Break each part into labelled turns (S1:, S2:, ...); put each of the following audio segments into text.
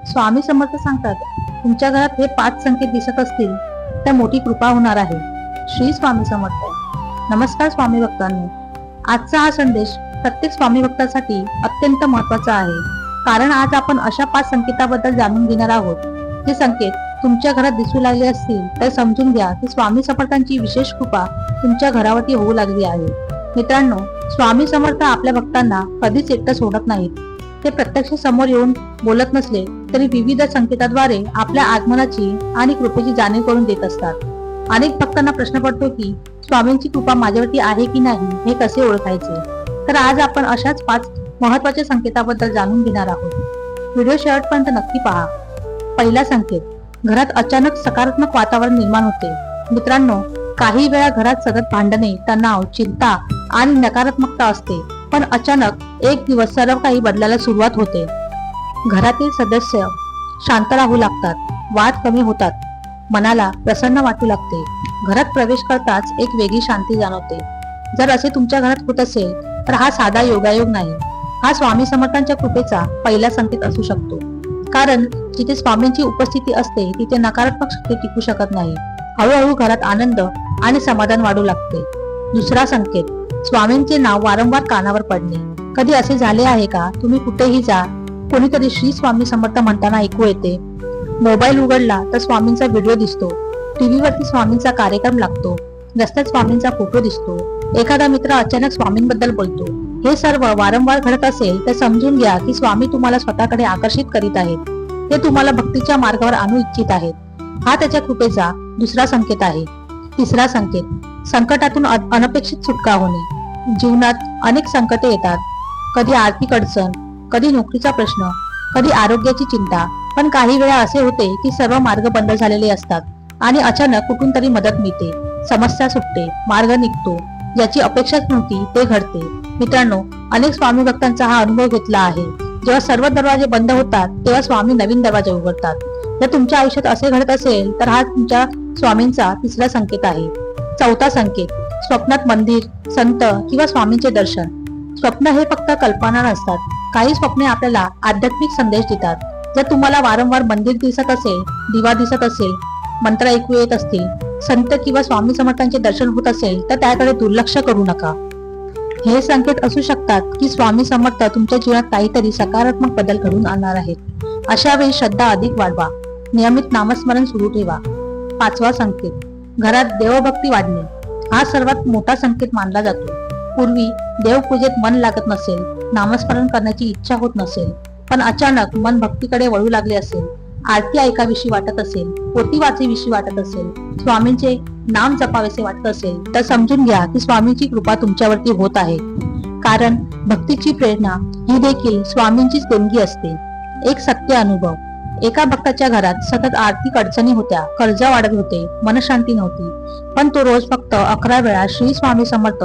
S1: स्वामी समर्थ सांगतात, तुमच्या घरात हे 5 संकेत दिसत असतील तर मोठी कृपा होणार आहे. श्री स्वामी समर्थ. नमस्कार स्वामी भक्तांनो, आजचा हा संदेश प्रत्येक स्वामी भक्तासाठी अत्यंत महत्वाचा आहे. कारण आज आपण अशा 5 संकेताबद्दल जाणून घेणार आहोत. जे संकेत तुमच्या घरात दिसू लागले असतील तर समजून घ्या की स्वामी समर्थांची विशेष कृपा तुमच्या घरावरती होऊ लागली आहे. मित्रांनो, स्वामी समर्थ आपल्या भक्तांना कधीच एकटं सोडत नाहीत. ते प्रत्यक्ष समोर येऊन बोलत नसले तरी विविध संकेताद्वारे आपल्या आगमनाची आणि कृपेची जाणीव करून देत असतात. अनेक भक्तांना प्रश्न पडतो की स्वामींची कृपा माझ्यावरती आहे की नाही, हे कसे ओळखायचे. तर आज आपण अशाच 5 महत्वाच्या संकेताबद्दल जाणून घेणार आहोत. व्हिडिओ शेवटपर्यंत नक्की पहा. पहिला संकेत, घरात अचानक सकारात्मक वातावरण निर्माण होते. मित्रांनो, काही वेळा घरात सतत भांडणे, तणाव, चिंता आणि नकारात्मकता असते, पण अचानक एक दिवस सर्व काही बदलायला सुरुवात होते. घरातील सदस्य शांत राहू लागतात, वाद कमी होतात, मनाला प्रसन्न वाटू लागते. घरात प्रवेश करताच एक वेगळी शांती जाणवते. जर असे तुमच्या घरात होत असेल तर हा साधा योगायोग नाही, हा स्वामी समर्थांच्या कृपेचा पहिला संकेत असू शकतो. कारण जिथे स्वामींची उपस्थिती असते तिथे नकारात्मक शक्ती टिकू शकत नाही. हळूहळू घरात आनंद आणि समाधान वाढू लागते. दुसरा संकेत, स्वामींचे नाव वारंवार कानावर पडणे. कधी असे झाले आहे का, तुम्ही कुठेही जा, कोणीतरी श्री स्वामी समर्थ म्हणताना ऐकू येते. मोबाईल उघडला तर स्वामींचा व्हिडिओ दिसतो, टीव्हीवरती स्वामींचा कार्यक्रम लागतो, रस्त्यात स्वामींचा फोटो दिसतो, एखादा मित्र अचानक स्वामींबद्दल बोलतो. हे सर्व वारंवार घडत असेल तर समजून घ्या की स्वामी तुम्हाला स्वतःकडे आकर्षित करीत आहेत. ते तुम्हाला भक्तीच्या मार्गावर आणू इच्छित आहेत. हा त्याच्या कृपेचा दुसरा संकेत आहे. तिसरा संकेत, संकटातून अनपेक्षित सुटका होणे. जीवनात अनेक संकटे येतात. कधी आर्थिक अडचण, कधी नोकरीचा प्रश्न, कधी आरोग्याची चिंता. पण काही वेळा असे होते की सर्व मार्ग बंद झालेले असतात आणि अचानक कुठून तरी मदत मिळते, समस्या सुटते, मार्ग निघतो. ज्याची अपेक्षाच नव्हती ते घडते. मित्रांनो, अनेक स्वामी भक्तांचा हा अनुभव घेतला आहे. जेव्हा सर्व दरवाजे बंद होतात तेव्हा स्वामी नवीन दरवाजे उघडतात. जर तुमच्या आयुष्यात असे घडत असेल तर हा तुमच्या स्वामींचा तिसरा संकेत आहे. चौथा संकेत, स्वप्नात मंदिर, संत किंवा स्वामींचे दर्शन. स्वप्न हे फक्त कल्पना नसतात. काही स्वप्ने आपल्याला आध्यात्मिक संदेश देतात. जर तुम्हाला वारंवार मंदिर दिसत असेल, दिवा दिसत असेल, मंत्र ऐकू येत असतील, संत किंवा स्वामी समर्थांचे दर्शन होत असेल तर त्याकडे दुर्लक्ष करू नका. हे संकेत असू शकतात की स्वामी समर्थ तुमच्या जीवनात काहीतरी सकारात्मक बदल घडून आणणार आहेत. अशा वेळी श्रद्धा अधिक वाढवा, नियमित नामस्मरण सुरू ठेवा. पाचवा संकेत, घरात देवभक्ती वाढणे. हा सर्वात मोठा संकेत मानला जातो. पूर्वी देवपूजेत मन लागत नसेल, नामस्मरण करण्याची इच्छा होत नसेल, पण अचानक मन भक्तीकडे वळू लागले असेल, आरती ऐकावीशी वाटत असेल, पोथी वाचावीशी वाटत असेल, स्वामींचे नाम जपावेसे वाटत असेल तर समजून घ्या की स्वामींची कृपा तुमच्यावरती होत आहे. कारण भक्तीची प्रेरणा ही देखील स्वामींचीच देणगी असते. एक सत्य अनुभव, एका भक्ताच्या घरात सतत आर्थिक अडचणी होत्या, कर्ज वाढत होते, मनशांती नव्हती, पण तो रोज फक्त 11 वेळा श्री स्वामी समर्थ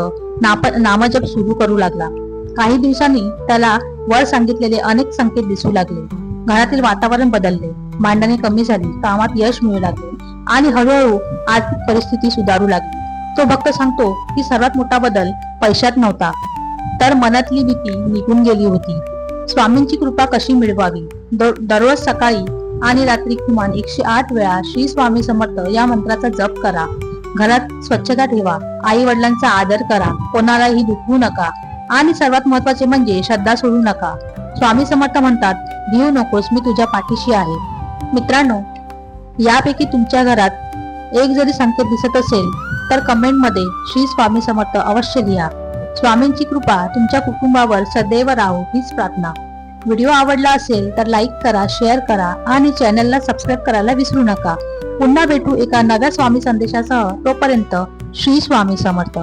S1: नामजप सुरू करू लागला. काही दिवसांनी त्याला वर सांगितलेले अनेक संकेत दिसू लागले. घरातील वातावरण बदलले, भांडणे कमी झाली, कामात यश मिळू लागले आणि हळूहळू आर्थिक परिस्थिती सुधारू लागली. तो भक्त सांगतो की सर्वात मोठा बदल पैशात नव्हता, तर मनातली भीती निघून गेली होती. स्वामींची कृपा कशी मिळवावी? दररोज सकाळी आणि रात्री किमान 108 वेळा श्री स्वामी समर्थ या मंत्राचा जप करा. घरात स्वच्छता ठेवा, आई वडिलांचा आदर करा, कोणालाही दुखवू नका आणि सर्वात महत्वाचे म्हणजे श्रद्धा सोडू नका. स्वामी समर्थ म्हणतात, भिवू नकोस, मी तुझ्या पाठीशी आहे. मित्रांनो, यापैकी तुमच्या घरात एक जरी संकेत दिसत असेल तर कमेंट मध्ये श्री स्वामी समर्थ अवश्य लिहा. स्वामींची कृपा तुमच्या कुटुंबावर सदैव राहो हीच प्रार्थना. व्हिडिओ आवडला असेल तर लाईक करा, शेअर करा आणि चॅनलला सबस्क्राईब करायला विसरू नका. पुन्हा भेटू एका नव्या स्वामी संदेशासह. तोपर्यंत श्री स्वामी समर्थ.